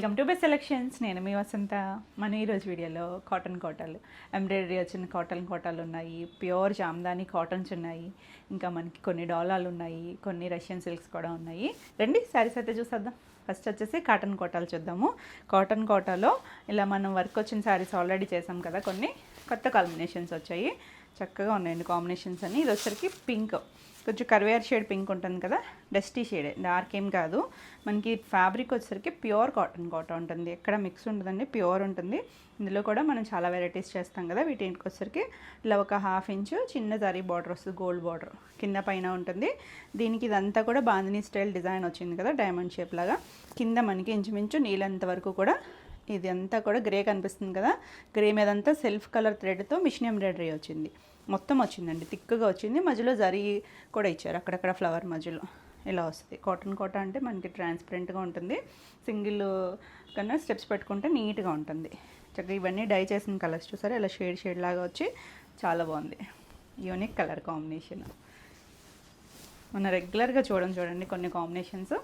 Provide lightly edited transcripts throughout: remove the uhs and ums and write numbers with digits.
Welcome to best selections. నేను మీ వసంత. మన ఈరోజు వీడియోలో కాటన్ కోటాలు, ఎంబ్రాయిడరీ వచ్చిన కాటన్ కోటాలు ఉన్నాయి, ప్యూర్ జామ్దాని కాటన్స్ ఉన్నాయి, ఇంకా మనకి కొన్ని డాలాలు ఉన్నాయి, కొన్ని రష్యన్ సిల్క్స్ కూడా ఉన్నాయి. రండి శారీస్ అయితే చూసేద్దాం. ఫస్ట్ వచ్చేసి కాటన్ కోటాలు చూద్దాము. కాటన్ కోటాలో ఇలా మనం వర్క్ వచ్చిన శారీస్ ఆల్రెడీ చేసాం కదా, కొన్ని కొత్త కాంబినేషన్స్ వచ్చాయి. చక్కగా ఉన్నాయండి కాంబినేషన్స్ అన్ని. ఇది వచ్చరికి పింక్, కొంచెం కర్వేర్ షేడ్ పింక్ ఉంటుంది కదా, డస్టీ షేడ్, డార్క్ ఏం కాదు. మనకి ఫ్యాబ్రిక్ వచ్చేసరికి ప్యూర్ కాటన్ ఉంటుంది, ఎక్కడ మిక్స్ ఉంటుందండి, ప్యూర్ ఉంటుంది. ఇందులో కూడా మనం చాలా వెరైటీస్ చేస్తాం కదా. వీటికి వచ్చేసరికి ఇలా ఒక 1/2 ఇంచు చిన్న జరీ బార్డర్ వస్తుంది, గోల్డ్ బార్డర్ కింద పైన ఉంటుంది. దీనికి ఇదంతా కూడా బాందినీ స్టైల్ డిజైన్ వచ్చింది కదా, డైమండ్ షేప్ లాగా. కింద మనకి ఇంచుమించు నీళ్ళంత వరకు కూడా ఇది అంతా కూడా గ్రే కనిపిస్తుంది కదా, గ్రే మీదంతా సెల్ఫ్ కలర్ థ్రెడ్తో మిషన్ ఎంబ్రాయిడరీ వచ్చింది, మొత్తం వచ్చిందండి, థిక్గా వచ్చింది. మధ్యలో జరీ కూడా ఇచ్చారు అక్కడక్కడ ఫ్లవర్ మధ్యలో ఇలా వస్తుంది. కాటన్ కోట అంటే మనకి ట్రాన్స్పరెంట్గా ఉంటుంది, సింగిల్ కన్నా స్టెప్స్ పెట్టుకుంటే నీట్గా ఉంటుంది. చక్కగా ఇవన్నీ డై చేసిన కలర్స్ చూసారా, ఇలా షేడ్ లాగా వచ్చి చాలా బాగుంది. యూనిక్ కలర్ కాంబినేషన్ మన రెగ్యులర్గా చూడండి కొన్ని కాంబినేషన్స్.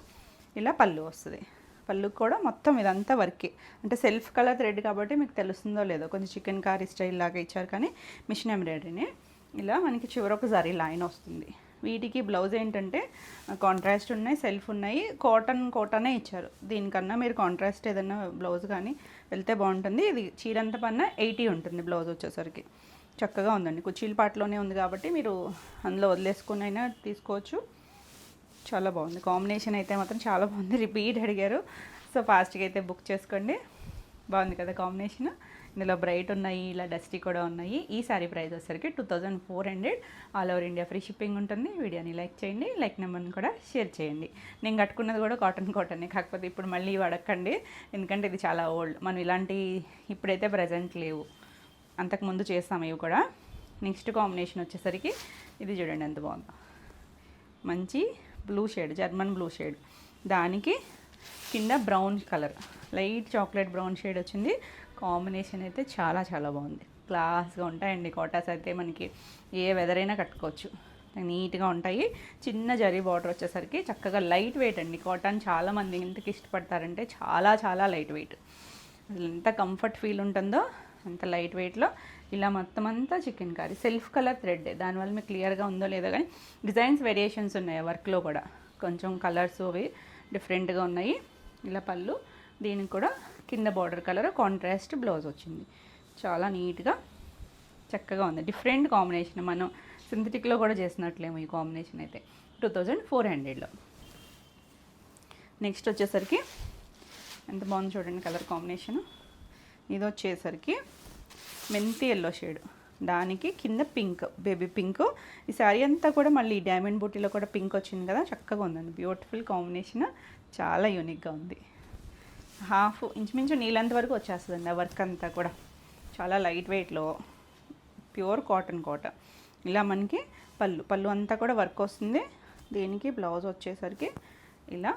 ఇలా పళ్ళు వస్తుంది, పళ్ళు కూడా మొత్తం ఇదంతా వర్కే, అంటే సెల్ఫ్ కలర్ థ్రెడ్ కాబట్టి మీకు తెలుస్తుందో లేదో, కొంచెం చికెన్ కారీ స్టైల్ లాగా ఇచ్చారు కానీ మిషన్ ఎంబ్రాయిడరీని. ఇలా మనకి చివరకు జరీ లైన్ వస్తుంది. వీటికి బ్లౌజ్ ఏంటంటే కాంట్రాస్ట్ ఉన్నాయి, సెల్ఫ్ ఉన్నాయి, కోటనే ఇచ్చారు. దీనికన్నా మీరు కాంట్రాస్ట్ ఏదైనా బ్లౌజ్ కానీ వెళ్తే బాగుంటుంది. ఇది చీరంత పన్న 80 ఉంటుంది బ్లౌజ్ వచ్చేసరికి. చక్కగా ఉందండి, కుర్చీల పాటలోనే ఉంది కాబట్టి మీరు అందులో వదిలేసుకుని అయినా తీసుకోవచ్చు. చాలా బాగుంది కాంబినేషన్ అయితే మాత్రం చాలా బాగుంది. రిపీట్ అడిగారు, సో ఫాస్ట్గా అయితే బుక్ చేసుకోండి. బాగుంది కదా కాంబినేషన్. ఇందులో బ్రైట్ ఉన్నాయి, ఇలా డస్టీ కూడా ఉన్నాయి. ఈ సారీ ప్రైస్ వచ్చేసరికి 2400. All over India free shipping ఉంటుంది. వీడియోని లైక్ చేయండి, లైక్ నెంబర్ని కూడా షేర్ చేయండి. నేను కట్టుకున్నది కూడా కాటనే, కాకపోతే ఇప్పుడు మళ్ళీ అడగండి, ఎందుకంటే ఇది చాలా ఓల్డ్. మనం ఇలాంటి ఇప్పుడైతే ప్రజెంట్ లేవు, అంతకుముందు చేస్తాము ఇవి కూడా. నెక్స్ట్ కాంబినేషన్ వచ్చేసరికి ఇది చూడండి ఎంత బాగుందో, మంచి blue shade, German blue shade, దానికి కింద brown colour, light chocolate brown shade వచ్చింది. కాంబినేషన్ అయితే చాలా బాగుంది, క్లాస్గా ఉంటాయండి కోటాస్ అయితే. మనకి ఏ వెదర్ అయినా కట్టుకోవచ్చు, నీట్గా ఉంటాయి. చిన్న జరీ బార్డర్ వచ్చేసరికి చక్కగా లైట్ వెయిట్ అండి. కాటన్ చాలామంది ఇంతకి ఇష్టపడతారంటే చాలా లైట్ వెయిట్. అసలు ఎంత కంఫర్ట్ ఫీల్ ఉంటుందో అంత లైట్ వెయిట్లో. ఇలా మొత్తం అంతా chicken curry, self colour thread, దానివల్ల మీకు క్లియర్గా ఉందో లేదో కానీ డిజైన్స్ వేరియేషన్స్ ఉన్నాయి వర్క్లో కూడా, కొంచెం కలర్స్ అవి డిఫరెంట్గా ఉన్నాయి. ఇలా పళ్ళు, దీనికి కూడా కింద బార్డర్ కలర్ కాంట్రాస్ట్ బ్లౌజ్ వచ్చింది. చాలా నీట్గా చక్కగా ఉంది, డిఫరెంట్ కాంబినేషన్. మనం సింథటిక్లో కూడా చేసినట్లేమో ఈ కాంబినేషన్ అయితే. 2400లో. నెక్స్ట్ వచ్చేసరికి ఎంత బాగుంది చూడండి కలర్ కాంబినేషన్. ఇది వచ్చేసరికి మెంతి ఎల్లో షేడ్, దానికి కింద పింక్, బేబీ పింక్. ఈ శారీ అంతా కూడా మళ్ళీ డైమండ్ బూటీలో కూడా పింక్ వచ్చింది కదా, చక్కగా ఉందండి, బ్యూటిఫుల్ కాంబినేషన్, చాలా యూనిక్గా ఉంది. ఇంచుమించు నీళ్ళంత వరకు వచ్చేస్తుందండి ఆ వర్క్ అంతా కూడా. చాలా లైట్ వెయిట్లో ప్యూర్ కాటన్ కోట. ఇలా మనకి పళ్ళు అంతా కూడా వర్క్ వస్తుంది. దీనికి బ్లౌజ్ వచ్చేసరికి ఇలా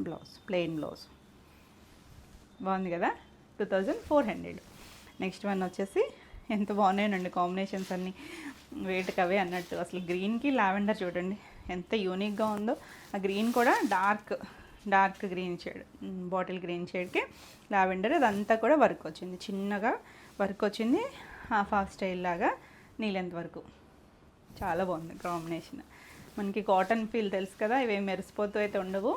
బ్లౌజ్, ప్లెయిన్ బ్లౌజ్. బాగుంది కదా, 2400. నెక్స్ట్ వన్ వచ్చేసి ఎంత బాగున్నాయండి కాంబినేషన్స్ అన్నీ, వేటికి అవే అన్నట్టు. అసలు గ్రీన్కి లావెండర్ చూడండి ఎంత యూనిక్గా ఉందో. ఆ గ్రీన్ కూడా dark green shade, bottle green షేడ్కి లావెండర్, అదంతా కూడా వర్క్ వచ్చింది, చిన్నగా వర్క్ వచ్చింది, హాఫ్ స్టైల్ లాగా నీళ్ళెంత వరకు. చాలా బాగుంది కాంబినేషన్. మనకి కాటన్ ఫీల్ తెలుసు కదా, ఇవేం మెరిసిపోతూ అయితే ఉండవు,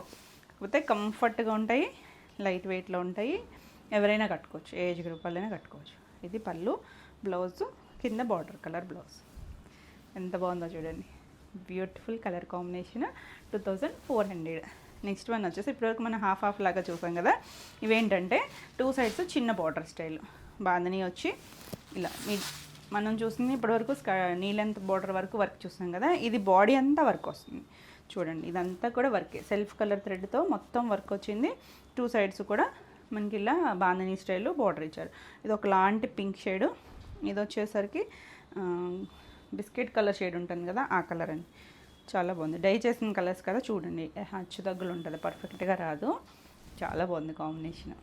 కాకపోతే కంఫర్ట్గా ఉంటాయి, లైట్ వెయిట్లో ఉంటాయి. ఎవరైనా కట్టుకోవచ్చు, ఏజ్ గ్రూప్ వాళ్ళైనా కట్టుకోవచ్చు. ఇది పళ్ళు, బ్లౌజ్ కింద బార్డర్ కలర్ బ్లౌజ్. ఎంత బాగుందో చూడండి, beautiful colour combination. 2400. Next one వచ్చేసి ఇప్పటివరకు మనం హాఫ్ లాగా చూసాం కదా, ఇవేంటంటే 2 సైడ్స్ చిన్న బార్డర్ స్టైల్, బాందని వచ్చి ఇలా. మనం చూసింది ఇప్పటివరకు నీళ్ళంత బార్డర్ వరకు వర్క్ చూసాం కదా, ఇది బాడీ అంతా వర్క్ వస్తుంది చూడండి. ఇదంతా కూడా వర్కే, సెల్ఫ్ కలర్ థ్రెడ్తో మొత్తం వర్క్ వచ్చింది. 2 సైడ్స్ కూడా మనకి ఇలా బాందని స్టైల్లో బార్డర్ ఇచ్చారు. ఇది ఒకలాంటి పింక్ షేడు, ఇది వచ్చేసరికి బిస్కెట్ కలర్ షేడ్ ఉంటుంది కదా, ఆ కలర్ అని. చాలా బాగుంది, డై చేసిన కలర్స్ కదా, చూడండి అచ్చు తగ్గులు ఉంటుంది, పర్ఫెక్ట్గా రాదు. చాలా బాగుంది కాంబినేషన్.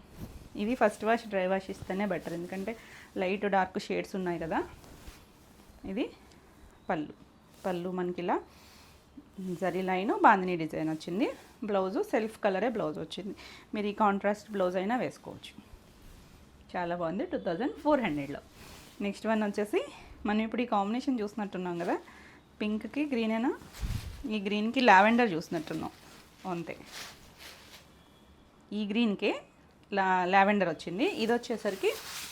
ఇది ఫస్ట్ వాష్ డ్రై వాష్ ఇస్తేనే బెటర్, ఎందుకంటే లైట్ డార్క్ షేడ్స్ ఉన్నాయి కదా. ఇది పళ్ళు మనకి ఇలా జరీ లైన్ బాందినీ డిజైన్ వచ్చింది. బ్లౌజు సెల్ఫ్ కలరే బ్లౌజ్ వచ్చింది. మీరు ఈ కాంట్రాస్ట్ బ్లౌజ్ అయినా వేసుకోవచ్చు. చాలా బాగుంది 2400లో. నెక్స్ట్ వన్ వచ్చేసి మనం ఇప్పుడు ఈ కాంబినేషన్ చూసినట్టున్నాం కదా, పింక్కి గ్రీనేనా, ఈ గ్రీన్కి లావెండర్ చూసినట్టున్నాం అంతే. ఈ గ్రీన్కి లావెండర్ వచ్చింది. ఇది వచ్చేసరికి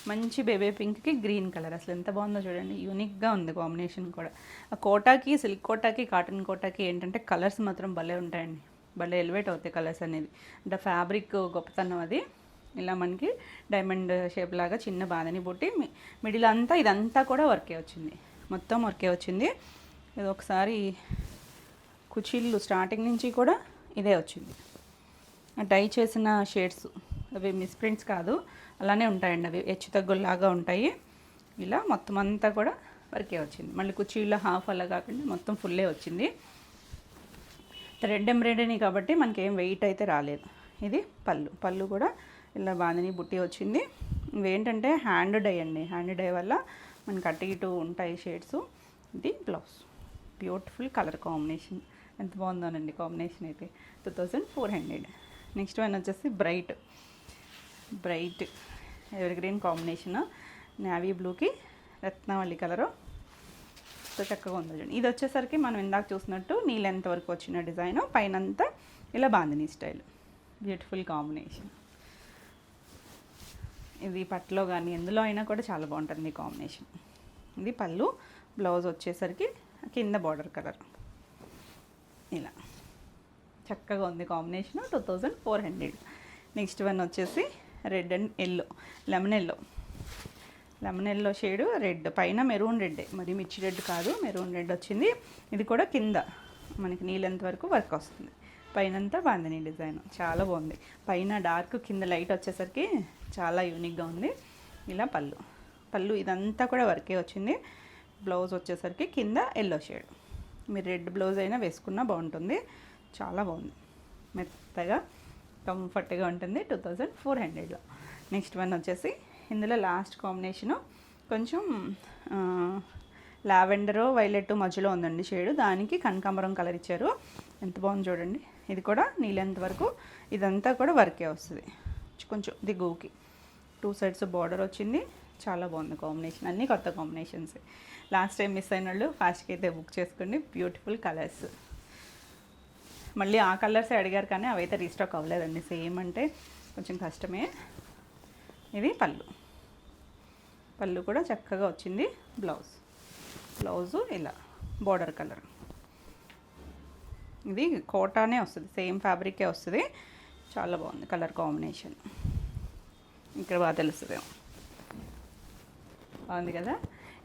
మంచి బేబీ పింక్కి గ్రీన్ కలర్. అసలు ఎంత బాగుందో చూడండి, యూనిక్గా ఉంది కాంబినేషన్ కూడా. ఆ కోటాకి, సిల్క్ కోటాకి, కాటన్ కోటాకి ఏంటంటే కలర్స్ మాత్రం భలే ఉంటాయండి, భలే ఎలివేట్ అవుతాయి కలర్స్ అనేది. అంటే ఫ్యాబ్రిక్ గొప్పతనం అది. ఇలా మనకి డైమండ్ షేప్ లాగా చిన్న బాదని బుట్టి, మిడిల్ అంతా ఇదంతా కూడా వర్కే వచ్చింది, మొత్తం వర్కే వచ్చింది. ఇది ఒకసారి కుచీళ్ళు స్టార్టింగ్ నుంచి కూడా ఇదే వచ్చింది. డై చేసిన షేడ్స్ అవి మిస్ప్రింట్స్ కాదు, అలానే ఉంటాయండి, అవి హెచ్చు తగ్గుల్లాగా ఉంటాయి. ఇలా మొత్తం అంతా కూడా వర్కే వచ్చింది. మళ్ళీ కుచీళ్ళ హాఫ్ అలా కాకుండా మొత్తం ఫుల్లే వచ్చింది. థ్రెడ్ ఎంబ్రాయిడరీ కాబట్టి మనకి ఏం వెయిట్ అయితే రాలేదు. ఇది పళ్ళు కూడా ఇలా బాందని బుట్టి వచ్చింది. ఇవేంటంటే హ్యాండ్ డై అండి, హ్యాండ్ డై వల్ల మనకి అటు ఇటు ఉంటాయి షేడ్స్. ఇది బ్లౌజ్, బ్యూటిఫుల్ కలర్ కాంబినేషన్, ఎంత బాగుందోనండి కాంబినేషన్ అయితే. 2400. నెక్స్ట్ వన్ వచ్చేసి bright ever green combination, navy బ్లూకి రత్నావళి కలరు, సో చక్కగా ఉందో చూడండి. ఇది వచ్చేసరికి మనం ఇందాక చూసినట్టు నీ లెంత్ వరకు వచ్చిన డిజైన్, పైనంతా ఇలా బాందిని స్టైల్, బ్యూటిఫుల్ కాంబినేషన్. ఇది పట్టులో కానీ ఎందులో అయినా కూడా చాలా బాగుంటుంది ఈ కాంబినేషన్. ఇది పళ్ళు, బ్లౌజ్ వచ్చేసరికి కింద బార్డర్ కలర్, ఇలా చక్కగా ఉంది కాంబినేషన్. 2400. నెక్స్ట్ వన్ వచ్చేసి red and yellow, lemon yellow shade red, పైన మెరూన్ రెడ్, మరి మిర్చి రెడ్ కాదు, మెరూన్ రెడ్ వచ్చింది. ఇది కూడా కింద మనకి నీళ్ళంత వరకు వర్క్ వస్తుంది, పైనంతా బాందిని డిజైన్, చాలా బాగుంది. పైన డార్క్, కింద లైట్ వచ్చేసరికి చాలా యూనిక్గా ఉంది. ఇలా పళ్ళు ఇదంతా కూడా వర్కే వచ్చింది. బ్లౌజ్ వచ్చేసరికి కింద ఎల్లో షేడ్, మీరు రెడ్ బ్లౌజ్ అయినా వేసుకున్నా బాగుంటుంది, చాలా బాగుంది, మెత్తగా కంఫర్ట్గా ఉంటుంది. 2400లో. నెక్స్ట్ వన్ వచ్చేసి ఇందులో లాస్ట్ కాంబినేషను కొంచెం లావెండరు వైలెట్ మధ్యలో ఉందండి షేడు, దానికి కనకాంబరం కలర్ ఇచ్చారు, ఎంత బాగుంది చూడండి. ఇది కూడా నీళ్ళంత వరకు ఇదంతా కూడా వర్కే వస్తుంది, కొంచెం దిగువకి 2 సైడ్స్ బార్డర్ వచ్చింది, చాలా బాగుంది కాంబినేషన్. అన్నీ కొత్త కాంబినేషన్స్. లాస్ట్ టైం మిస్ అయిన వాళ్ళు ఫాస్ట్గా అయితే బుక్ చేసుకోండి, బ్యూటిఫుల్ కలర్స్. మళ్ళీ ఆ కలర్సే అడిగారు కానీ అవైతే రీస్టాక్ అవ్వలేదండి, సేమ్ అంటే కొంచెం కష్టమే. ఇది పళ్ళు కూడా చక్కగా వచ్చింది. బ్లౌజు ఇలా బార్డర్ కలర్, ఇది కోటానే వస్తుంది, సేమ్ ఫ్యాబ్రికే వస్తుంది, చాలా బాగుంది కలర్ కాంబినేషన్. ఇక్కడ బాగా తెలుస్తుందేమో, బాగుంది కదా.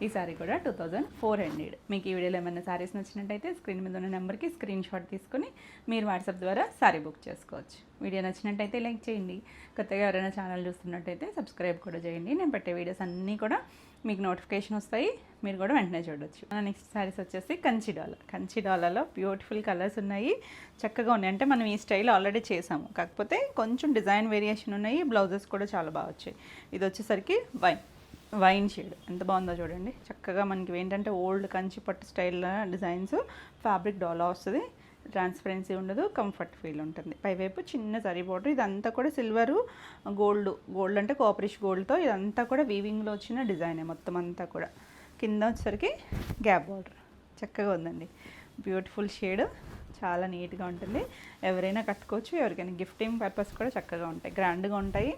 ఈ సారీ కూడా 2400. మీకు ఈ వీడియోలో ఏమైనా సారీస్ నచ్చినట్టయితే స్క్రీన్ మీద ఉన్న నెంబర్కి స్క్రీన్ షాట్ తీసుకుని మీరు వాట్సాప్ ద్వారా సారీ బుక్ చేసుకోవచ్చు. వీడియో నచ్చినట్టయితే లైక్ చేయండి, కొత్తగా ఎవరైనా ఛానల్ చూస్తున్నట్టయితే సబ్స్క్రైబ్ కూడా చేయండి. నేను పెట్టే వీడియోస్ అన్నీ కూడా మీకు నోటిఫికేషన్ వస్తాయి, మీరు కూడా వెంటనే చూడొచ్చు. నెక్స్ట్ సారీస్ వచ్చేసి కంచి డాలర్లో బ్యూటిఫుల్ కలర్స్ ఉన్నాయి, చక్కగా ఉన్నాయి. అంటే మనం ఈ స్టైల్ ఆల్రెడీ చేసాము, కాకపోతే కొంచెం డిజైన్ వేరియేషన్ ఉన్నాయి, బ్లౌజెస్ కూడా చాలా బాగా వచ్చాయి. ఇది వచ్చేసరికి వైన్ షేడ్, ఎంత బాగుందో చూడండి. చక్కగా మనకి ఏంటంటే ఓల్డ్ కంచి పట్టు స్టైల్ డిజైన్స్, ఫ్యాబ్రిక్ డోలా వస్తుంది, ట్రాన్స్పరెన్సీ ఉండదు, కంఫర్ట్ ఫీల్ ఉంటుంది. పైవైపు చిన్న జరీ బోర్డర్, ఇదంతా కూడా సిల్వరు గోల్డ్ అంటే కాపరిష్ గోల్డ్తో ఇదంతా కూడా వీవింగ్లో వచ్చిన డిజైనే మొత్తం అంతా కూడా. కింద వచ్చేసరికి గ్యాప్ బార్డర్, చక్కగా ఉందండి, బ్యూటిఫుల్ షేడ్, చాలా నీట్గా ఉంటుంది. ఎవరైనా కట్టుకోవచ్చు, ఎవరికైనా గిఫ్టింగ్ పర్పస్ కూడా చక్కగా ఉంటాయి, గ్రాండ్గా ఉంటాయి,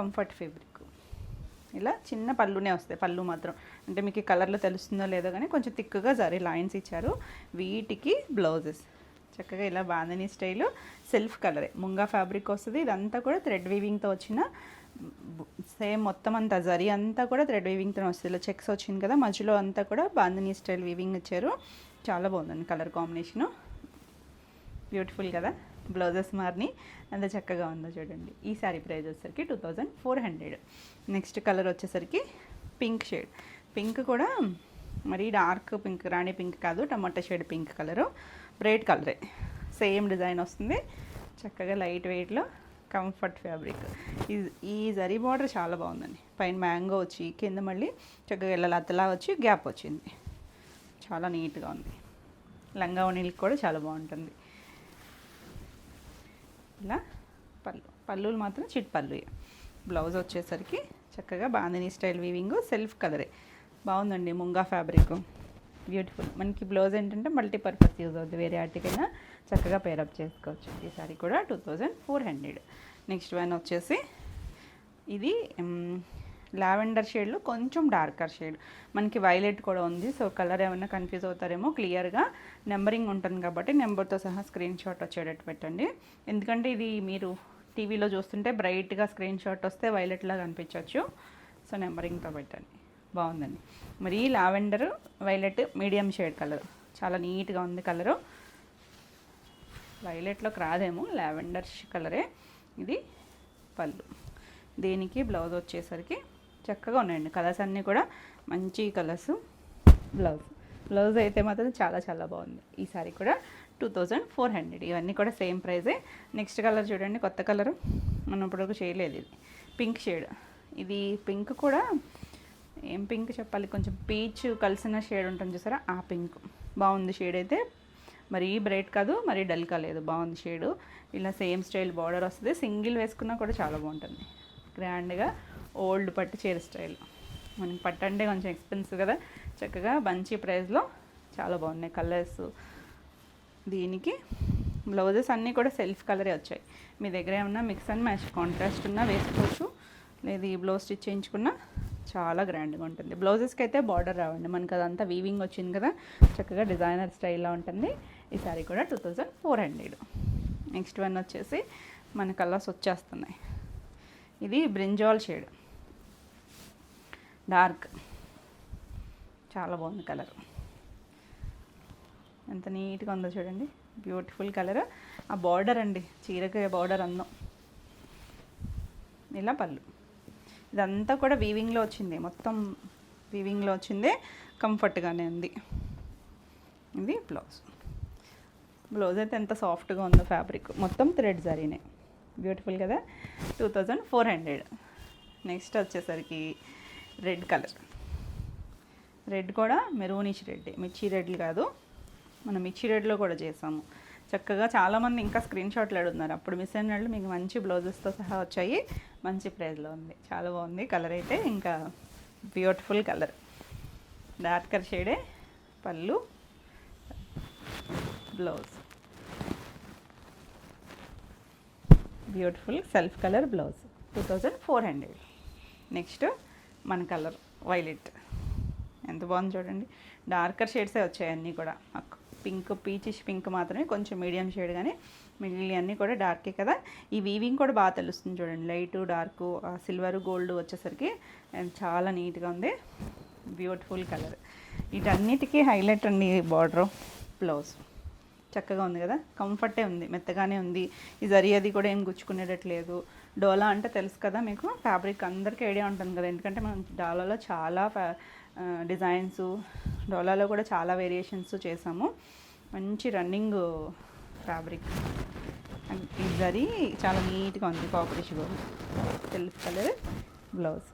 కంఫర్ట్ ఫ్యాబ్రిక్. ఇలా చిన్న పళ్ళునే వస్తాయి, పళ్ళు మాత్రం అంటే మీకు ఈ కలర్లో తెలుస్తుందో లేదో కానీ కొంచెం థిక్గా జరీ లైన్స్ ఇచ్చారు. వీటికి బ్లౌజెస్ చక్కగా ఇలా బాందిని స్టైలు, సెల్ఫ్ కలరే, ముంగా ఫ్యాబ్రిక్ వస్తుంది. ఇదంతా కూడా థ్రెడ్ వీవింగ్తో వచ్చిన సేమ్ మొత్తం అంతా జరీ అంతా కూడా థ్రెడ్ వీవింగ్తో వస్తుంది. ఇలా చెక్స్ వచ్చింది కదా, మధ్యలో అంతా కూడా బాందిని స్టైల్ వీవింగ్ ఇచ్చారు, చాలా బాగుందండి కలర్ కాంబినేషను, బ్యూటిఫుల్ కదా. బ్లౌజెస్ మారిని అంత చక్కగా ఉందో చూడండి. ఈ సారీ ప్రైస్ వచ్చేసరికి 2400. నెక్స్ట్ కలర్ వచ్చేసరికి పింక్ షేడ్, పింక్ కూడా మరి డార్క్ పింక్, రాణి పింక్ కాదు, టమాటా షేడ్ పింక్ కలరు, బ్రైట్ కలరే, సేమ్ డిజైన్ వస్తుంది, చక్కగా లైట్ వెయిట్లో కంఫర్ట్ ఫ్యాబ్రిక్. ఈ జరీ బార్డర్ చాలా బాగుందండి, పైన మ్యాంగో వచ్చి కింద మళ్ళీ చక్కగా ఇలా లతలా వచ్చి గ్యాప్ వచ్చింది, చాలా నీట్గా ఉంది. లంగా ఓణీలకి కూడా చాలా బాగుంటుంది. ఇలా పళ్ళులు మాత్రం చిట్ పళ్ళు. బ్లౌజ్ వచ్చేసరికి చక్కగా బాందిని స్టైల్ వీవింగ్, సెల్ఫ్ కలరే బాగుందండి. Munga fabric beautiful. మనకి బ్లౌజ్ ఏంటంటే మల్టీపర్పస్ యూజ్ అవుతుంది, వేరే ఆర్టికైనా చక్కగా పేరప్ చేసుకోవచ్చు. ఈ సారీ కూడా 2400. నెక్స్ట్ వన్ వచ్చేసి ఇది లావెండర్ షేడ్లో కొంచెం డార్కర్ షేడ్, మనకి వైలెట్ కూడా ఉంది. సో కలర్ ఏమైనా కన్ఫ్యూజ్ అవుతారేమో, క్లియర్గా నెంబరింగ్ ఉంటుంది కాబట్టి నెంబర్తో సహా స్క్రీన్ షాట్ వచ్చేటట్టు పెట్టండి. ఎందుకంటే ఇది మీరు టీవీలో చూస్తుంటే బ్రైట్గా స్క్రీన్ షాట్ వస్తే వైలెట్లా కనిపించవచ్చు. సో నెంబరింగ్తో పెట్టండి. బాగుందండి. మరి lavender violet medium shade colour, చాలా నీట్గా ఉంది కలరు. వైలెట్లోకి రాదేమో, లావెండర్ కలరే. ఇది పళ్ళు. దీనికి బ్లౌజ్ వచ్చేసరికి చక్కగా ఉన్నాయండి. కలర్స్ అన్నీ కూడా మంచి కలర్స్. బ్లౌజ్ అయితే మాత్రం చాలా చాలా బాగుంది. ఈ సారీ కూడా 2400. ఇవన్నీ కూడా సేమ్ ప్రైజే. నెక్స్ట్ కలర్ చూడండి, కొత్త కలరు, మనం ఇప్పటివరకు చేయలేదు. ఇది పింక్ షేడ్. ఇది పింక్ కూడా ఏం పింక్ చెప్పాలి, కొంచెం పీచ్ కలిసిన షేడ్ ఉంటుంది చూసారా, ఆ పింక్. బాగుంది షేడ్ అయితే, మరీ బ్రైట్ కాదు, మరీ డల్ కాలేదు, బాగుంది షేడు. ఇలా సేమ్ స్టైల్ బార్డర్ వస్తుంది. సింగిల్ వేసుకున్నా కూడా చాలా బాగుంటుంది. గ్రాండ్గా ఓల్డ్ పట్టు చీర స్టైల్. మనకి పట్టు అంటే కొంచెం ఎక్స్పెన్సివ్ కదా, చక్కగా మంచి ప్రైస్లో చాలా బాగున్నాయి కలర్స్. దీనికి బ్లౌజెస్ అన్నీ కూడా సెల్ఫ్ కలరే వచ్చాయి. మీ దగ్గర ఏమన్నా మిక్స్ అండ్ మ్యాచ్ కాంట్రాస్ట్ ఉన్నా వేసుకోవచ్చు, లేదు ఈ బ్లౌజ్ స్టిచ్ చేయించుకున్నా చాలా గ్రాండ్గా ఉంటుంది. బ్లౌజెస్కి అయితే బార్డర్ రావండి, మనకి అదంతా వీవింగ్ వచ్చింది కదా, చక్కగా డిజైనర్ స్టైల్లో ఉంటుంది. ఈ సారీ కూడా 2400. నెక్స్ట్ వన్ వచ్చేసి మన కలర్స్ వచ్చేస్తున్నాయి. ఇది బ్రింజాల్ షేడ్, డార్క్, చాలా బాగుంది కలర్. ఎంత నీట్గా ఉందో చూడండి, బ్యూటిఫుల్ కలర్. ఆ బార్డర్ అండి, చీరకి బార్డర్ అందం. ఇలా పళ్ళు. ఇదంతా కూడా వీవింగ్లో వచ్చింది, మొత్తం వీవింగ్లో వచ్చిందే, కంఫర్ట్గానే ఉంది. ఇది బ్లౌజ్ అయితే ఎంత సాఫ్ట్గా ఉందో ఫ్యాబ్రిక్, మొత్తం థ్రెడ్ జరీనే, బ్యూటిఫుల్ కదా. 2400. నెక్స్ట్ వచ్చేసరికి రెడ్ కలర్. రెడ్ కూడా మెరూనిష్ రెడ్, మిర్చి రెడ్లు కాదు, మనం మిర్చి రెడ్లో కూడా చేసాము. చక్కగా చాలామంది ఇంకా స్క్రీన్ షాట్లు అడుగుతున్నారు, అప్పుడు మిస్ అయిన వాళ్ళు మీకు మంచి బ్లౌజెస్తో సహా వచ్చాయి, మంచి ప్రైస్లో ఉంది. చాలా బాగుంది కలర్ అయితే, ఇంకా బ్యూటిఫుల్ కలర్. డార్కర్ షేడే పళ్ళు, blouse beautiful self colour blouse. 2400. Next మన కలర్ వైలెట్, ఎంత బాగుంది చూడండి. డార్కర్ షేడ్సే వచ్చాయి అన్నీ కూడా. పింక్, పీచిష్ పింక్ మాత్రమే కొంచెం మీడియం షేడ్, కానీ మిగిలిన అన్నీ కూడా డార్కే కదా. ఈ వీవింగ్ కూడా బాగా తెలుస్తుంది చూడండి, లైటు డార్కు, సిల్వర్ గోల్డ్ వచ్చేసరికి చాలా నీట్గా ఉంది. Beautiful colour. వీటన్నిటికీ హైలైట్ అండి బార్డర్, బ్లౌజ్ చక్కగా ఉంది కదా, కంఫర్టే ఉంది, మెత్తగానే ఉంది. ఈ జరీ అది కూడా ఏం గుచ్చుకునేటట్లేదు. డోలా అంటే తెలుసు కదా మీకు, ఫ్యాబ్రిక్ అందరికీ ఐడియా ఉంటుంది కదా, ఎందుకంటే మనం డోలాలో చాలా డిజైన్స్, డోలాలో కూడా చాలా వేరియేషన్స్ చేసాము. మంచి రన్నింగ్ ఫ్యాబ్రిక్. ఈ జరీ చాలా నీట్గా ఉంది, copperish gold, self colour blouse,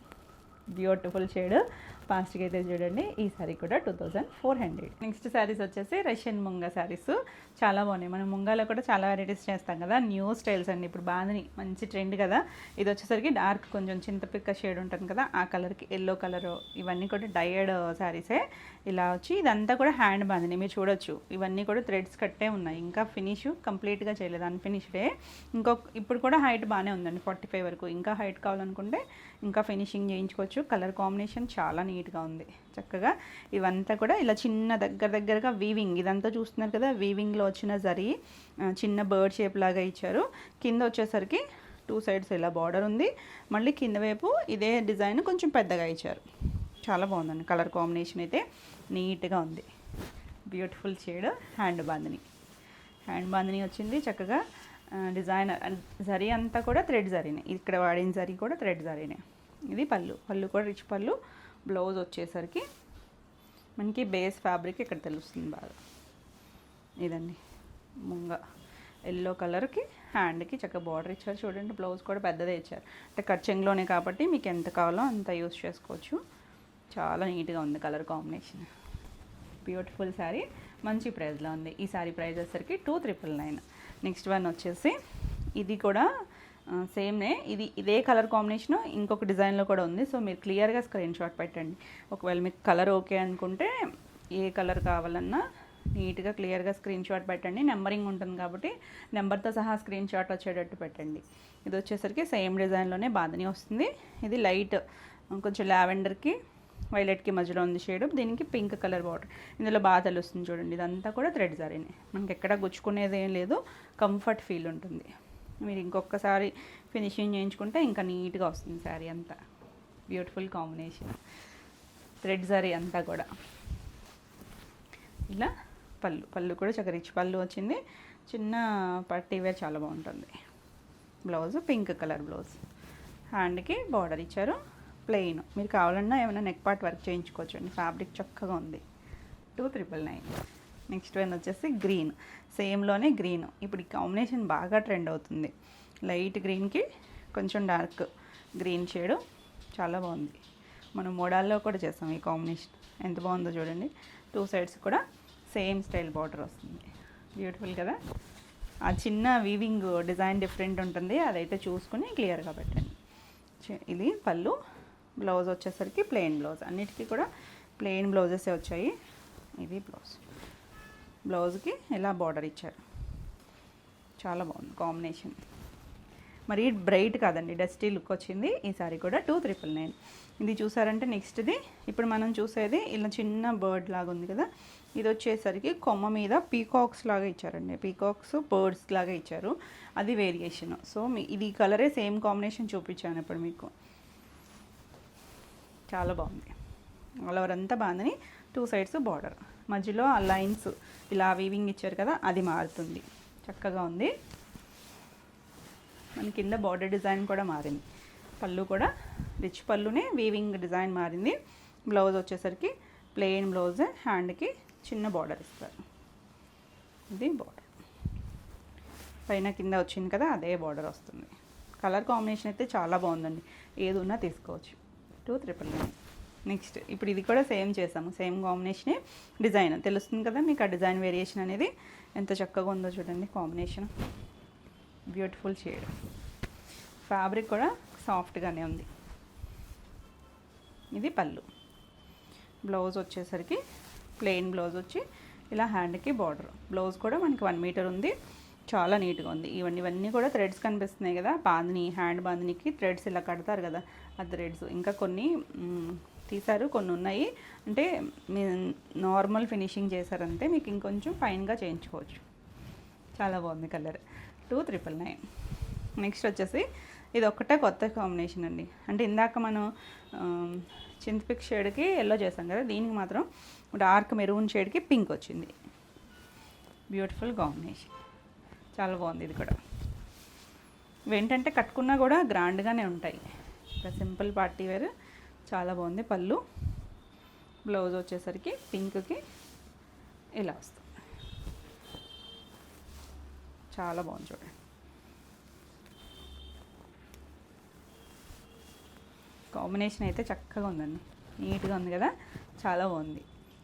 beautiful shade. ఫాస్ట్గా అయితే చూడండి. ఈ సారీ కూడా 2400. నెక్స్ట్ శారీస్ వచ్చేసి రష్యన్ ముంగా శారీస్, చాలా బాగున్నాయి. మనం ముంగాలో కూడా చాలా వెరైటీస్ చేస్తాం కదా, న్యూ స్టైల్స్ అండి. ఇప్పుడు బాగుంది, మంచి ట్రెండ్ కదా. ఇది వచ్చేసరికి డార్క్ కొంచెం చింతపిక్క షేడ్ ఉంటుంది కదా, ఆ కలర్కి ఎల్లో కలర్. ఇవన్నీ కూడా డైయడ్ శారీసే. ఇలా వచ్చి ఇదంతా కూడా హ్యాండ్ బాందిని మీరు చూడొచ్చు. ఇవన్నీ కూడా థ్రెడ్స్ కట్టే ఉన్నాయి, ఇంకా ఫినిష్ కంప్లీట్గా చేయలేదు, అన్ఫినిష్డే. ఇప్పుడు కూడా హైట్ బాగానే ఉందండి, 45 వరకు. ఇంకా హైట్ కావాలనుకుంటే ఇంకా ఫినిషింగ్ చేయించుకోవచ్చు. కలర్ కాంబినేషన్ చాలా నీట్గా ఉంది, చక్కగా. ఇవంతా కూడా ఇలా చిన్న దగ్గరగా వీవింగ్, ఇదంతా చూస్తున్నారు కదా, వీవింగ్లో వచ్చిన జరీ చిన్న బర్డ్ షేప్ లాగా ఇచ్చారు. కింద వచ్చేసరికి 2 సైడ్స్ ఇలా బార్డర్ ఉంది, మళ్ళీ కింద వైపు ఇదే డిజైన్ కొంచెం పెద్దగా ఇచ్చారు. చాలా బాగుందండి, కలర్ కాంబినేషన్ అయితే నీట్గా ఉంది. Beautiful shade. హ్యాండ్ బాందిని వచ్చింది చక్కగా. డిజైన్ జరీ అంతా కూడా థ్రెడ్ జరీనే, ఇక్కడ వాడిన జరీ కూడా థ్రెడ్ జరీనే. ఇది పళ్ళు కూడా రిచ్ పళ్ళు. బ్లౌజ్ వచ్చేసరికి మనకి బేస్ ఫ్యాబ్రిక్ ఇక్కడ తెలుస్తుంది బాగా. ఇదండి ముంగ ఎల్లో కలర్కి హ్యాండ్కి చక్కగా బార్డర్ ఇచ్చారు చూడండి. బ్లౌజ్ కూడా పెద్దదే ఇచ్చారు, అంటే కట్చెంగ్లోనే కాబట్టి మీకు ఎంత కావాలో అంత యూస్ చేసుకోవచ్చు. చాలా నీట్గా ఉంది కలర్ కాంబినేషన్. బ్యూటిఫుల్ శారీ, మంచి ప్రైస్లో ఉంది. ఈ శారీ ప్రైస్ వచ్చేసరికి 2999. నెక్స్ట్ వన్ వచ్చేసి ఇది కూడా సేమ్నే, ఇదే కలర్ కాంబినేషన్ ఇంకొక డిజైన్లో కూడా ఉంది. సో మీరు క్లియర్గా స్క్రీన్ షాట్ పెట్టండి. ఒకవేళ మీకు కలర్ ఓకే అనుకుంటే ఏ కలర్ కావాలన్నా నీట్గా క్లియర్గా స్క్రీన్ షాట్ పెట్టండి. నెంబరింగ్ ఉంటుంది కాబట్టి నెంబర్తో సహా స్క్రీన్ షాట్ వచ్చేటట్టు పెట్టండి. ఇది వచ్చేసరికి సేమ్ డిజైన్లోనే బాందిని వస్తుంది. ఇది లైట్ కొంచెం లావెండర్కి వైలెట్కి మధ్యలో ఉంది షేడ్. దీనికి పింక్ కలర్ బార్డర్. ఇందులో బాగా తెలుస్తుంది చూడండి. ఇదంతా కూడా థ్రెడ్ జరీనే, మనకి ఎక్కడ గుచ్చుకునేది ఏం లేదు. కంఫర్ట్ ఫీల్ ఉంటుంది. మీరు ఇంకొకసారి ఫినిషింగ్ చేయించుకుంటే ఇంకా నీట్గా వస్తుంది శారీ అంతా. బ్యూటిఫుల్ కాంబినేషన్, థ్రెడ్ జరీ అంతా కూడా. ఇలా పళ్ళు కూడా చక్కగా రిచ్ పళ్ళు వచ్చింది. చిన్న పట్టీ వేర్ చాలా బాగుంటుంది. Blouse pink colour blouse. హ్యాండ్కి బార్డర్ ఇచ్చారు ప్లెయిన్. మీరు కావాలన్నా ఏమైనా నెక్ పార్ట్ వర్క్ చేయించుకోవచ్చు అండి. ఫ్యాబ్రిక్ చక్కగా ఉంది. 2,999. నెక్స్ట్ వన్ వచ్చేసి గ్రీన్, సేమ్లోనే గ్రీన్. ఇప్పుడు ఈ కాంబినేషన్ బాగా ట్రెండ్ అవుతుంది. లైట్ గ్రీన్కి కొంచెం డార్క్ గ్రీన్ షేడు చాలా బాగుంది. మనం మోడాల్లో కూడా చేస్తాం ఈ కాంబినేషన్. ఎంత బాగుందో చూడండి. 2 సైడ్స్ కూడా సేమ్ స్టైల్ బార్డర్ వస్తుంది. బ్యూటిఫుల్ కదా. ఆ చిన్న వీవింగ్ డిజైన్ డిఫరెంట్ ఉంటుంది, అదైతే చూసుకుని క్లియర్గా పెట్టండి. ఇది పళ్ళు. బ్లౌజ్ వచ్చేసరికి ప్లెయిన్ బ్లౌజ్. అన్నిటికీ కూడా ప్లెయిన్ బ్లౌజెసే వచ్చాయి. ఇది బ్లౌజ్కి ఇలా బార్డర్ ఇచ్చారు. చాలా బాగుంది కాంబినేషన్. మరి బ్రైట్ కాదండి, డస్టీ లుక్ వచ్చింది. ఈ సారీ కూడా 2,999. ఇది చూసారంటే నెక్స్ట్ది ఇప్పుడు మనం చూసేది ఇలా చిన్న బర్డ్ లాగా ఉంది కదా. ఇది వచ్చేసరికి కొమ్మ మీద పీకాక్స్ లాగా ఇచ్చారండి. పీకాక్స్ బర్డ్స్ లాగా ఇచ్చారు, అది వేరియేషన్. సో ఇది కలరే సేమ్ కాంబినేషన్ చూపించాను ఇప్పుడు మీకు. చాలా బాగుంది. ఆల్ ఓవర్ అంతా బాగుందని 2 సైడ్స్ బార్డర్, మధ్యలో ఆ లైన్స్ ఇలా వీవింగ్ ఇచ్చారు కదా, అది మారుతుంది. చక్కగా ఉంది. మన కింద బార్డర్ డిజైన్ కూడా మారింది. పళ్ళు కూడా రిచ్ పళ్ళునే, వీవింగ్ డిజైన్ మారింది. బ్లౌజ్ వచ్చేసరికి ప్లెయిన్ బ్లౌజ్, హ్యాండ్కి చిన్న బార్డర్ ఇస్తారు. ఇది బార్డర్ పైన కింద వచ్చింది కదా, అదే బార్డర్ వస్తుంది. కలర్ కాంబినేషన్ అయితే చాలా బాగుందండి. ఏది ఉన్నా తీసుకోవచ్చు. 2,999. నెక్స్ట్ ఇప్పుడు ఇది కూడా సేమ్ చేసాము, సేమ్ కాంబినేషనే. డిజైన్ తెలుస్తుంది కదా మీకు, ఆ డిజైన్ వేరియేషన్ అనేది ఎంత చక్కగా ఉందో చూడండి. Combination beautiful shade. ఫ్యాబ్రిక్ కూడా సాఫ్ట్గానే ఉంది. ఇది పళ్ళు. బ్లౌజ్ వచ్చేసరికి ప్లెయిన్ బ్లౌజ్ వచ్చి ఇలా హ్యాండ్కి బార్డర్. బ్లౌజ్ కూడా మనకి 1 మీటర్ ఉంది. చాలా నీట్గా ఉంది. ఇవన్నీ కూడా థ్రెడ్స్ కనిపిస్తున్నాయి కదా. బాందిని, హ్యాండ్ బాందినికి థ్రెడ్స్ ఇలా కడతారు కదా, ఆ థ్రెడ్స్. ఇంకా కొన్ని తీశారు, కొన్ని ఉన్నాయి. అంటే మీ నార్మల్ ఫినిషింగ్ చేశారంటే మీకు ఇంకొంచెం ఫైన్గా చేయించుకోవచ్చు. చాలా బాగుంది కలర్. 2,999. నెక్స్ట్ వచ్చేసి ఇది ఒక్కటే కొత్త కాంబినేషన్ అండి. అంటే ఇందాక మనం చింతపిక్ షేడ్కి ఎల్లో చేసాం కదా, దీనికి మాత్రం డార్క్ మెరూన్ షేడ్కి పింక్ వచ్చింది. బ్యూటిఫుల్ కాంబినేషన్, చాలా బాగుంది. ఇది కూడా ఏంటంటే కట్టుకున్నా కూడా గ్రాండ్గానే ఉంటాయి. ఇంకా సింపుల్ పార్టీ వేర్. చాలా బాగుంది. పళ్ళు, బ్లౌజ్ వచ్చేసరికి పింక్కి ఇలా వస్తుంది. చాలా బాగుంది చూడండి. కాంబినేషన్ అయితే చక్కగా ఉందండి, నీట్గా ఉంది కదా, చాలా బాగుంది.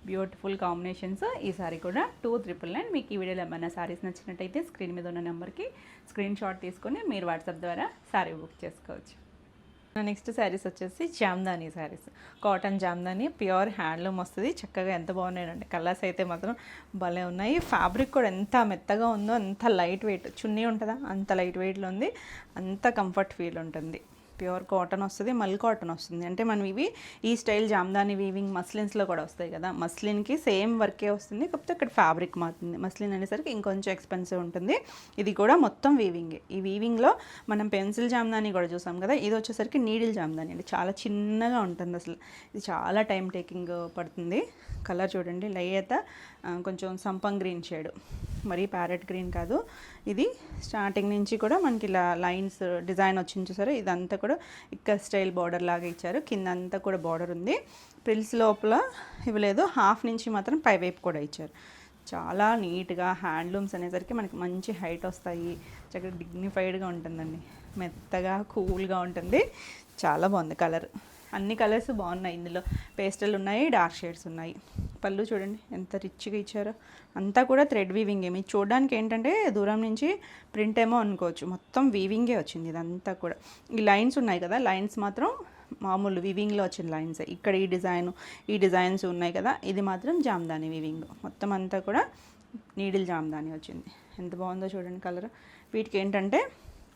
Beautiful combinations. ఈ సారీ కూడా 2,999. మీకు ఈ వీడియోలో ఏమైనా సారీస్ నచ్చినట్టయితే స్క్రీన్ మీద ఉన్న నెంబర్కి స్క్రీన్ షాట్ తీసుకొని మీరు వాట్సాప్ ద్వారా సారీ బుక్ చేసుకోవచ్చు. నెక్స్ట్ శారీస్ వచ్చేసి Jamdani saris. Cotton Jamdani, pure handloom వస్తుంది. చక్కగా ఎంత బాగున్నాయండి. కలర్స్ అయితే మాత్రం భలే ఉన్నాయి. ఫ్యాబ్రిక్ కూడా ఎంత మెత్తగా ఉందో, అంత లైట్ వెయిట్. చున్నీ ఉంటుందా అంత లైట్ వెయిట్లో ఉంది. అంత కంఫర్ట్ ఫీల్ ఉంటుంది. ప్యూర్ కాటన్ వస్తుంది, మల్ కాటన్ వస్తుంది. అంటే మనం ఇవి ఈ స్టైల్ జామ్దాని వీవింగ్ మస్లిన్స్లో కూడా వస్తాయి కదా, మస్లిన్కి సేమ్ వర్కే వస్తుంది, కాకపోతే ఇక్కడ ఫ్యాబ్రిక్ మారుతుంది. మస్లిన్ అనేసరికి ఇంకొంచెం ఎక్స్పెన్సివ్ ఉంటుంది. ఇది కూడా మొత్తం వీవింగే. ఈ వీవింగ్లో మనం పెన్సిల్ జామ్దాని కూడా చూసాం కదా, ఇది వచ్చేసరికి నీడిల్ జామ్దాని అండి. చాలా చిన్నగా ఉంటుంది అసలు. ఇది చాలా టైం టేకింగ్ పడుతుంది. కలర్ చూడండి, లైట్ కొంచెం సంపంగ్ గ్రీన్ షేడ్, మరీ ప్యారెట్ గ్రీన్ కాదు. ఇది స్టార్టింగ్ నుంచి కూడా మనకి ఇలా లైన్స్ డిజైన్ వచ్చింది చూసారు. ఇదంతా కూడా ఇక్కడ స్టైల్ బార్డర్ లాగా ఇచ్చారు. కింద అంతా కూడా బార్డర్ ఉంది. ప్రిల్స్ లోపల ఇవ్వలేదు, హాఫ్ నుంచి మాత్రం పై వైపు కూడా ఇచ్చారు. చాలా నీట్గా హ్యాండ్లూమ్స్ అనేసరికి మనకి మంచి హైట్ వస్తాయి. చక్కగా డిగ్నిఫైడ్గా ఉంటుందండి. మెత్తగా కూల్గా ఉంటుంది. చాలా బాగుంది కలర్. అన్ని కలర్స్ బాగున్నాయి. ఇందులో పేస్టల్ ఉన్నాయి, డార్క్ షేడ్స్ ఉన్నాయి. పళ్ళు చూడండి ఎంత రిచ్గా ఇచ్చారో. అంతా కూడా థ్రెడ్ వీవింగ్. ఏమి చూడడానికి ఏంటంటే దూరం నుంచి ప్రింట్ ఏమో అనుకోవచ్చు, మొత్తం వీవింగే వచ్చింది ఇదంతా కూడా. ఈ లైన్స్ ఉన్నాయి కదా, లైన్స్ మాత్రం మామూలు వీవింగ్లో వచ్చిన లైన్స్. ఇక్కడ ఈ డిజైన్స్ ఉన్నాయి కదా, ఇది మాత్రం జామ్దాని వీవింగ్. మొత్తం అంతా కూడా నీడిల్ జామ్దాని వచ్చింది. ఎంత బాగుందో చూడండి కలర్. వీటికి ఏంటంటే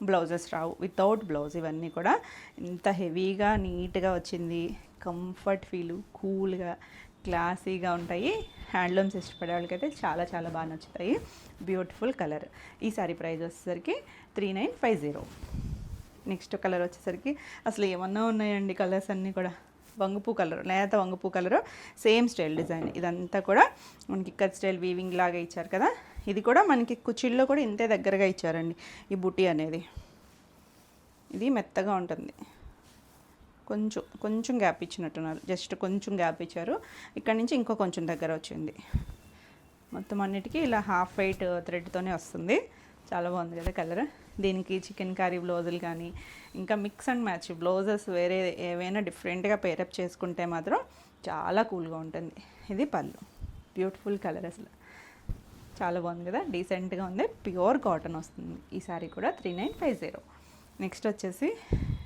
బ్లౌజెస్ రావు, వితౌట్ బ్లౌజ్. ఇవన్నీ కూడా ఇంత హెవీగా నీట్గా వచ్చింది. కంఫర్ట్ ఫీలు, కూల్గా, క్లాసీగా ఉంటాయి. హ్యాండ్లూమ్స్ ఇష్టపడే వాళ్ళకైతే చాలా చాలా బాగా నచ్చుతాయి. Beautiful colour. ఈ సారీ ప్రైస్ వచ్చేసరికి 3950. నెక్స్ట్ కలర్ వచ్చేసరికి అసలు ఏమన్నా ఉన్నాయండి కలర్స్ అన్నీ కూడా. వంగపూ కలర్, లేత వంగపూ కలరు, సేమ్ స్టైల్ డిజైన్. ఇదంతా కూడా మనకి కట్ స్టైల్ వీవింగ్ లాగా ఇచ్చారు కదా. ఇది కూడా మనకి కుచ్చిళ్ళలో కూడా ఇంతే దగ్గరగా ఇచ్చారండి ఈ బుటీ అనేది. ఇది మెత్తగా ఉంటుంది. కొంచెం గ్యాప్ ఇచ్చినట్టున్నారు, జస్ట్ కొంచెం గ్యాప్ ఇచ్చారు. ఇక్కడ నుంచి ఇంకో కొంచెం దగ్గర వచ్చింది. మొత్తం అన్నిటికీ ఇలా హాఫ్ వైట్ థ్రెడ్తోనే వస్తుంది. చాలా బాగుంది కదా కలర్. దీనికి చికెన్ కర్రీ బ్లౌజులు కానీ, ఇంకా మిక్స్ అండ్ మ్యాచ్ బ్లౌజెస్ వేరే ఏవైనా డిఫరెంట్గా పేరప్ చేసుకుంటే మాత్రం చాలా కూల్గా ఉంటుంది. ఇది పళ్ళు. బ్యూటిఫుల్ కలర్, అసలు చాలా బాగుంది కదా, డీసెంట్గా ఉంది. ప్యూర్ కాటన్ వస్తుంది. ఈ సారీ కూడా 3950. నెక్స్ట్ వచ్చేసి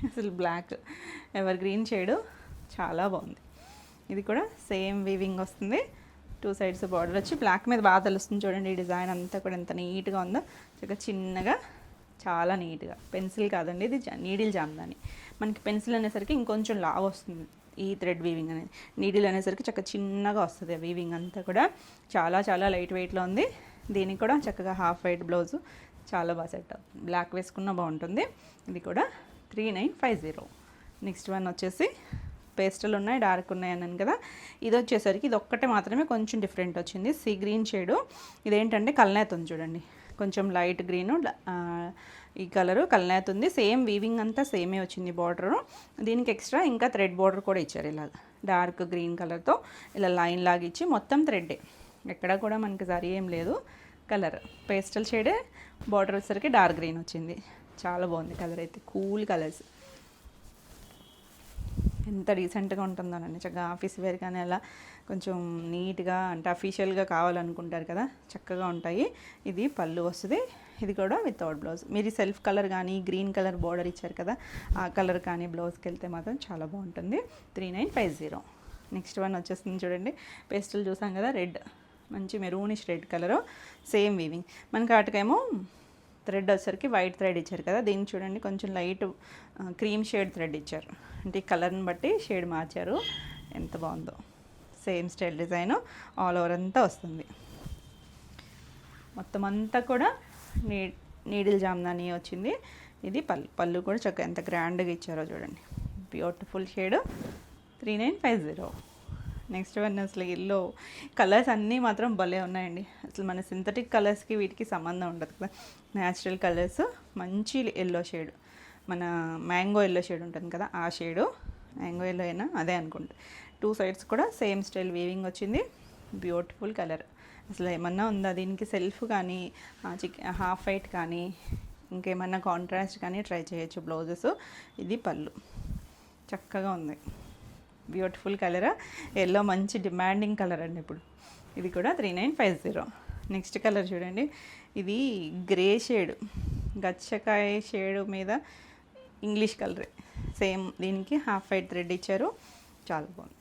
అసలు బ్లాక్ ఎవర్ గ్రీన్ షేడు, చాలా బాగుంది. ఇది కూడా సేమ్ వీవింగ్ వస్తుంది. 2 సైడ్స్ బార్డర్ వచ్చి బ్లాక్ మీద బాగా తెలుస్తుంది చూడండి. ఈ డిజైన్ అంతా కూడా ఎంత నీట్గా ఉందో. చక్కగా చిన్నగా, చాలా నీట్గా. పెన్సిల్ కాదండి, ఇది నీడిల్ జామ్దాని. మనకి పెన్సిల్ అనేసరికి ఇంకొంచెం లావ్ వస్తుంది ఈ థ్రెడ్ వీవింగ్ అనేది. నీడిల్ అనేసరికి చక్కగా చిన్నగా వస్తుంది వీవింగ్ అంతా కూడా. చాలా చాలా లైట్ వెయిట్లో ఉంది. దీనికి కూడా చక్కగా హాఫ్ వైట్ బ్లౌజు చాలా బాగా సెట్ అవుతుంది. బ్లాక్ వేసుకున్న బాగుంటుంది. ఇది కూడా 3950. నెక్స్ట్ వన్ వచ్చేసి పేస్టల్ ఉన్నాయి, డార్క్ ఉన్నాయి అన్నాను కదా. ఇది వచ్చేసరికి ఇది ఒక్కటే మాత్రమే కొంచెం డిఫరెంట్ వచ్చింది. Sea green shade. ఇదేంటంటే కల్నేత ఉంది చూడండి, కొంచెం లైట్ గ్రీను. ఈ కలరు కల్నేత ఉంది. సేమ్ వీవింగ్ అంతా సేమే వచ్చింది బార్డరు. దీనికి ఎక్స్ట్రా ఇంకా థ్రెడ్ బార్డర్ కూడా ఇచ్చారు. ఇలాగ డార్క్ గ్రీన్ కలర్తో ఇలా లైన్ లాగా ఇచ్చి మొత్తం థ్రెడ్డే, ఎక్కడ కూడా మనకి జరీ ఏం లేదు. కలర్ పేస్టల్ షేడే, బార్డర్ వచ్చేసరికి డార్క్ గ్రీన్ వచ్చింది. చాలా బాగుంది కలర్ అయితే. Cool colours. ఎంత డీసెంట్గా ఉంటుందోనండి. చక్కగా ఆఫీస్ వేర్ కానీ అలా కొంచెం నీట్గా అంటే అఫీషియల్గా కావాలనుకుంటారు కదా, చక్కగా ఉంటాయి. ఇది పళ్ళు వస్తుంది. ఇది కూడా వితౌట్ బ్లౌజ్. మీరు సెల్ఫ్ కలర్ కానీ గ్రీన్ కలర్ బార్డర్ ఇచ్చారు కదా, ఆ కలర్ కానీ బ్లౌజ్కి వెళ్తే మాత్రం చాలా బాగుంటుంది. 3950. నెక్స్ట్ వన్ వచ్చేస్తుంది చూడండి. పేస్టల్ చూసాం కదా, రెడ్, మంచి maroonish red colour, same weaving. మనకి వాటికేమో థ్రెడ్ వచ్చేసరికి వైట్ థ్రెడ్ ఇచ్చారు కదా, దీన్ని చూడండి కొంచెం లైట్ క్రీమ్ షేడ్ థ్రెడ్ ఇచ్చారు. అంటే ఈ కలర్ని బట్టి షేడ్ మార్చారు. ఎంత బాగుందో. Same style design all over అంతా వస్తుంది. మొత్తం అంతా కూడా నీడిల్ జామ్దాని వచ్చింది. ఇది పళ్ళు కూడా చక్కగా ఎంత గ్రాండ్గా ఇచ్చారో చూడండి. Beautiful shade. 3950. నెక్స్ట్ వన్ అసలు ఎల్లో కలర్స్ అన్నీ మాత్రం భలే ఉన్నాయండి. అసలు మన సింథటిక్ కలర్స్కి వీటికి సంబంధం ఉండదు కదా. Natural colours. మంచి ఎల్లో షేడ్, మన మ్యాంగో ఎల్లో షేడ్ ఉంటుంది కదా, ఆ షేడు. మ్యాంగో ఎల్లో అయినా అదే అనుకుంటా. 2 సైడ్స్ కూడా సేమ్ స్టైల్ వీవింగ్ వచ్చింది. Beautiful colour. అసలు ఏమన్నా ఉందా దీనికి సెల్ఫ్ కానీ, హాఫ్ వైట్ కానీ, ఇంకేమన్నా కాంట్రాస్ట్ కానీ ట్రై చేయొచ్చు బ్లౌజెస్. ఇది పళ్ళు, చక్కగా ఉంది. Beautiful colour. ఎల్లో మంచి డిమాండింగ్ కలర్ అండి ఇప్పుడు. ఇది కూడా 3950. నెక్స్ట్ కలర్ చూడండి. ఇది గ్రే షేడ్, గచ్చకాయ షేడ్ మీద ఇంగ్లీష్ కలర్. సేమ్ దీనికి హాఫ్ వైట్ థ్రెడ్ ఇచ్చారు. చాలా బాగుంది.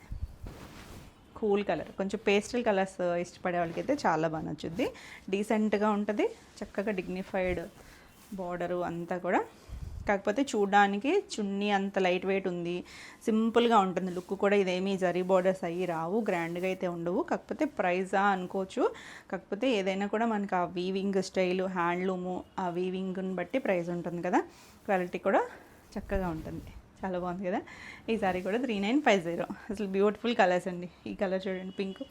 Cool colour. కొంచెం పేస్టల్ కలర్స్ ఇష్టపడే వాళ్ళకైతే చాలా బాగా నచ్చుద్ది. డీసెంట్గా ఉంటుంది. చక్కగా డిగ్నిఫైడ్ బార్డరు అంతా కూడా. కాకపోతే చూడడానికి చున్నీ అంత లైట్ వెయిట్ ఉంది, సింపుల్గా ఉంటుంది లుక్ కూడా. ఇదేమీ జరీ బార్డర్స్ అయ్యి రావు, గ్రాండ్గా అయితే ఉండవు. కాకపోతే ప్రైజా అనుకోవచ్చు. కాకపోతే ఏదైనా కూడా మనకు ఆ వీవింగ్ స్టైలు, హ్యాండ్లూము, ఆ వీవింగ్ని బట్టి ప్రైస్ ఉంటుంది కదా. క్వాలిటీ కూడా చక్కగా ఉంటుంది. చాలా బాగుంది కదా. ఈ సారీ కూడా 3950. అసలు బ్యూటిఫుల్ కలర్స్ అండి. ఈ కలర్ చూడండి, పింక్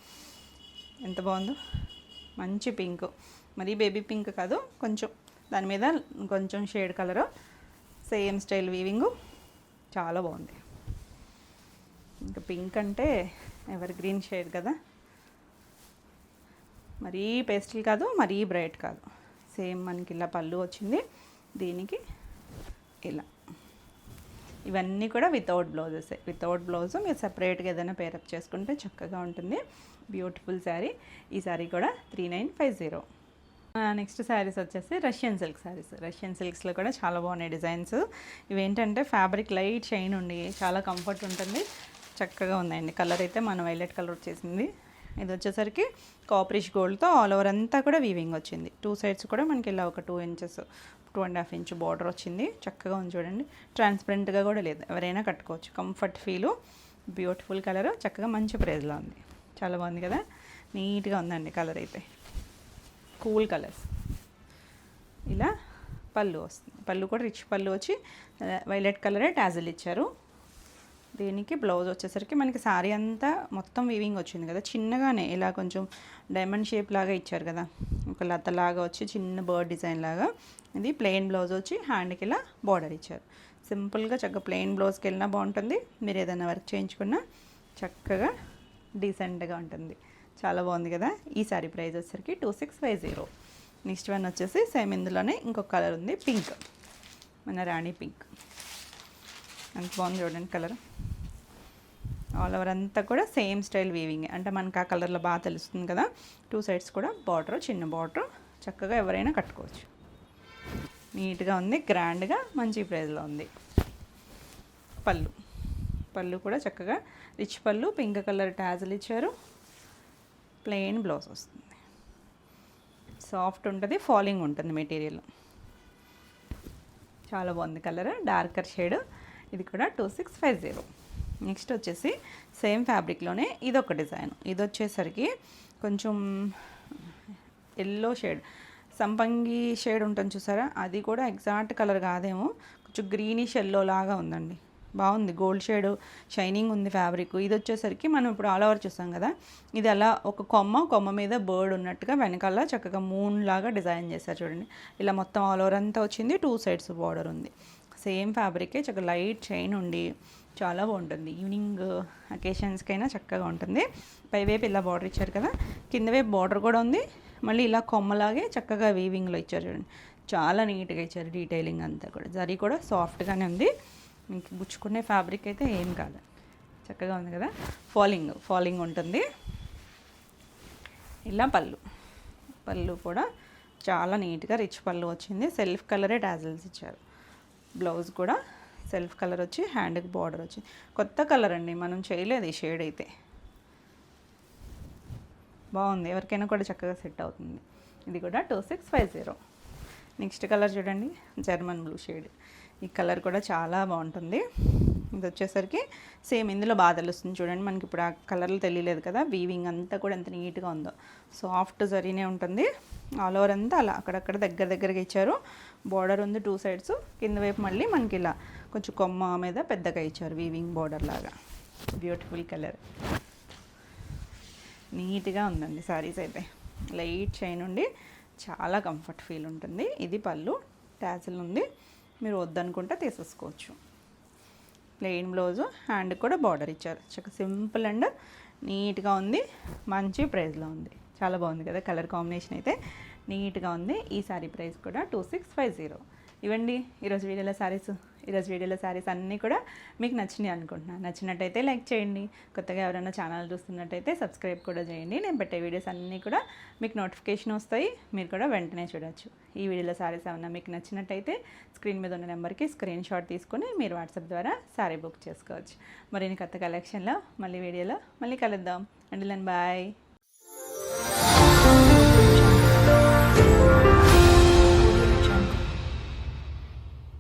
ఎంత బాగుందో. మంచి పింక్, మరీ బేబీ పింక్ కాదు, కొంచెం దాని మీద కొంచెం షేడ్ కలరు, సేమ్ స్టైల్ వీవింగు, చాలా బాగుంది. ఇంకా పింక్ అంటే ఎవర్ గ్రీన్ షేడ్ కదా, మరీ పేస్టల్ కాదు, మరీ బ్రైట్ కాదు. సేమ్ మనకి ఇలా పళ్ళు వచ్చింది. దీనికి ఇలా ఇవన్నీ కూడా వితౌట్ బ్లౌజెస్. వితౌట్ బ్లౌజ్ మీరు సెపరేట్గా ఏదైనా పేరప్ చేసుకుంటే చక్కగా ఉంటుంది. బ్యూటిఫుల్ శారీ. ఈ శారీ కూడా 3950. నెక్స్ట్ శారీస్ వచ్చేసి రష్యన్ సిల్క్ శారీస్. రష్యన్ సిల్క్స్లో కూడా చాలా బాగున్నాయి డిజైన్స్. ఇవేంటంటే ఫ్యాబ్రిక్ లైట్ షైన్ ఉండి చాలా కంఫర్ట్ ఉంటుంది, చక్కగా ఉందండి. కలర్ అయితే మనం వైలెట్ కలర్ వచ్చేసింది. ఇది వచ్చేసరికి కాపరిష్ గోల్డ్తో ఆల్ ఓవర్ అంతా కూడా వీవింగ్ వచ్చింది. 2 సైడ్స్ కూడా మనకి ఇలా ఒక 2 ఇంచెస్ 2.5 ఇంచ్ బార్డర్ వచ్చింది. చక్కగా ఉంది చూడండి. ట్రాన్స్పరెంట్గా కూడా లేదు, ఎవరైనా కట్టుకోవచ్చు. కంఫర్ట్ ఫీలు, బ్యూటిఫుల్ కలర్, చక్కగా మంచి ప్రైస్లో ఉంది. చాలా బాగుంది కదా, నీట్గా ఉందండి కలర్ అయితే. Cool colours. ఇలా పళ్ళు వస్తుంది. పళ్ళు కూడా రిచ్ పళ్ళు వచ్చి వైలెట్ కలరే టాజిల్ ఇచ్చారు. దీనికి బ్లౌజ్ వచ్చేసరికి మనకి శారీ అంతా మొత్తం వీవింగ్ వచ్చింది కదా, చిన్నగానే ఇలా కొంచెం డైమండ్ షేప్ లాగా ఇచ్చారు కదా, ఒక లతలాగా వచ్చి చిన్న బర్డ్ డిజైన్ లాగా. ఇది ప్లెయిన్ బ్లౌజ్ వచ్చి హ్యాండ్కి ఇలా బార్డర్ ఇచ్చారు. సింపుల్గా చక్కగా ప్లెయిన్ బ్లౌజ్కి వెళ్ళినా బాగుంటుంది, మీరు ఏదైనా వర్క్ చేయించుకున్నా చక్కగా డీసెంట్గా ఉంటుంది. చాలా బాగుంది కదా. ఈ శారీ ప్రైస్ వచ్చేసరికి 2650. నెక్స్ట్ వన్ వచ్చేసి సేమ్ ఇందులోనే ఇంకొక కలర్ ఉంది, పింక్, మన రాణి పింక్. ఎంత బాగుంది చూడండి కలర్. ఆల్ ఓవర్ అంతా కూడా సేమ్ స్టైల్ వీవింగ్, అంటే మనకు ఆ కలర్లో బాగా తెలుస్తుంది కదా. 2 సైడ్స్ కూడా బార్డర్, చిన్న బార్డర్, చక్కగా ఎవరైనా కట్టుకోవచ్చు. నీట్గా ఉంది, గ్రాండ్గా, మంచి ప్రైస్లో ఉంది. పళ్ళు. పళ్ళు కూడా చక్కగా రిచ్ పళ్ళు, పింక్ కలర్ టాజిల్ ఇచ్చారు. ప్లెయిన్ బ్లౌజ్ వస్తుంది. సాఫ్ట్ ఉంటుంది, ఫాలింగ్ ఉంటుంది మెటీరియల్. చాలా బాగుంది కలర్, డార్కర్ షేడ్. ఇది కూడా 2650. నెక్స్ట్ వచ్చేసి సేమ్ ఫ్యాబ్రిక్లోనే ఇదొక డిజైన్. ఇది వచ్చేసరికి కొంచెం ఎల్లో షేడ్, సంపంగి షేడ్ ఉంటుంది చూసారా, అది కూడా ఎగ్జాక్ట్ కలర్ కాదేమో, కొంచెం గ్రీనిష్ ఎల్లో లాగా ఉందండి. బాగుంది, గోల్డ్ షేడ్ షైనింగ్ ఉంది ఫ్యాబ్రిక్. ఇది వచ్చేసరికి మనం ఇప్పుడు ఆల్ ఓవర్ చూసాం కదా, ఇది అలా ఒక కొమ్మ మీద బర్డ్ ఉన్నట్టుగా వెనకాల చక్కగా మూన్ లాగా డిజైన్ చేశారు చూడండి. ఇలా మొత్తం ఆల్ ఓవర్ అంతా వచ్చింది. 2 సైడ్స్ బార్డర్ ఉంది. సేమ్ ఫ్యాబ్రికే, చక్కగా లైట్ షైన్ ఉండి చాలా బాగుంటుంది. ఈవినింగ్ అకేషన్స్కైనా చక్కగా ఉంటుంది. పైవైపు ఇలా బార్డర్ ఇచ్చారు కదా, కింద వైపు బార్డర్ కూడా ఉంది. మళ్ళీ ఇలా కొమ్మలాగే చక్కగా వీవింగ్లో ఇచ్చారు చూడండి. చాలా నీట్గా ఇచ్చారు డీటెయిలింగ్ అంతా కూడా. జరీ కూడా సాఫ్ట్గానే ఉంది, మీకు గుచ్చుకునే ఫ్యాబ్రిక్ అయితే ఏం కాదు, చక్కగా ఉంది కదా. ఫాలింగ్ ఉంటుంది. ఇలా పళ్ళు కూడా చాలా నీట్గా రిచ్ పళ్ళు వచ్చింది. సెల్ఫ్ కలరే టాజిల్స్ ఇచ్చారు. బ్లౌజ్ కూడా సెల్ఫ్ కలర్ వచ్చి హ్యాండ్కి బార్డర్ వచ్చింది. కొత్త కలర్ అండి, మనం చేయలేదు ఈ షేడ్ అయితే. బాగుంది, ఎవరికైనా కూడా చక్కగా సెట్ అవుతుంది. ఇది కూడా 2650. నెక్స్ట్ కలర్ చూడండి, జర్మన్ బ్లూ షేడ్. ఈ కలర్ కూడా చాలా బాగుంటుంది. ఇది వచ్చేసరికి సేమ్ ఇందులో బాగా తెలుస్తుంది చూడండి. మనకి ఇప్పుడు ఆ కలర్లు తెలియలేదు కదా, వీవింగ్ అంతా కూడా ఎంత నీట్గా ఉందో. సాఫ్ట్ జరీనే ఉంటుంది. ఆల్ ఓవర్ అంతా అలా అక్కడక్కడ దగ్గరగా ఇచ్చారు. బార్డర్ ఉంది 2 సైడ్స్. కింద వైపు మళ్ళీ మనకి ఇలా కొంచెం కొమ్మ మీద పెద్దగా ఇచ్చారు వీవింగ్ బార్డర్ లాగా. బ్యూటిఫుల్ కలర్, నీట్గా ఉందండి శారీస్ అయితే. లైట్ షైన్ ఉండి చాలా కంఫర్ట్ ఫీల్ ఉంటుంది. ఇది పళ్ళు, టాజిల్ ఉంది, మీరు వద్దనుకుంటే తీసేసుకోవచ్చు. ప్లెయిన్ బ్లౌజు, హ్యాండ్ కూడా బార్డర్ ఇచ్చారు. చక్కగా సింపుల్ అండ్ నీట్గా ఉంది, మంచి ప్రైస్లో ఉంది. చాలా బాగుంది కదా, కలర్ కాంబినేషన్ అయితే నీట్గా ఉంది. ఈ శారీ ప్రైస్ కూడా 2650. ఇవ్వండి ఈరోజు వీడియోలో శారీస్ అన్నీ కూడా మీకు నచ్చినాయి అనుకుంటున్నాను. నచ్చినట్టయితే లైక్ చేయండి. కొత్తగా ఎవరైనా ఛానల్ చూస్తున్నట్టయితే సబ్స్క్రైబ్ కూడా చేయండి. నేను పెట్టే వీడియోస్ అన్నీ కూడా మీకు నోటిఫికేషన్ వస్తాయి, మీరు కూడా వెంటనే చూడొచ్చు. ఈ వీడియోలో శారీస్ ఏమన్నా మీకు నచ్చినట్టయితే స్క్రీన్ మీద ఉన్న నెంబర్కి స్క్రీన్ షాట్ తీసుకొని మీరు వాట్సాప్ ద్వారా శారీ బుక్ చేసుకోవచ్చు. మరిన్ని కొత్త కలెక్షన్లో వీడియోలో మళ్ళీ కలుద్దాం. And bye.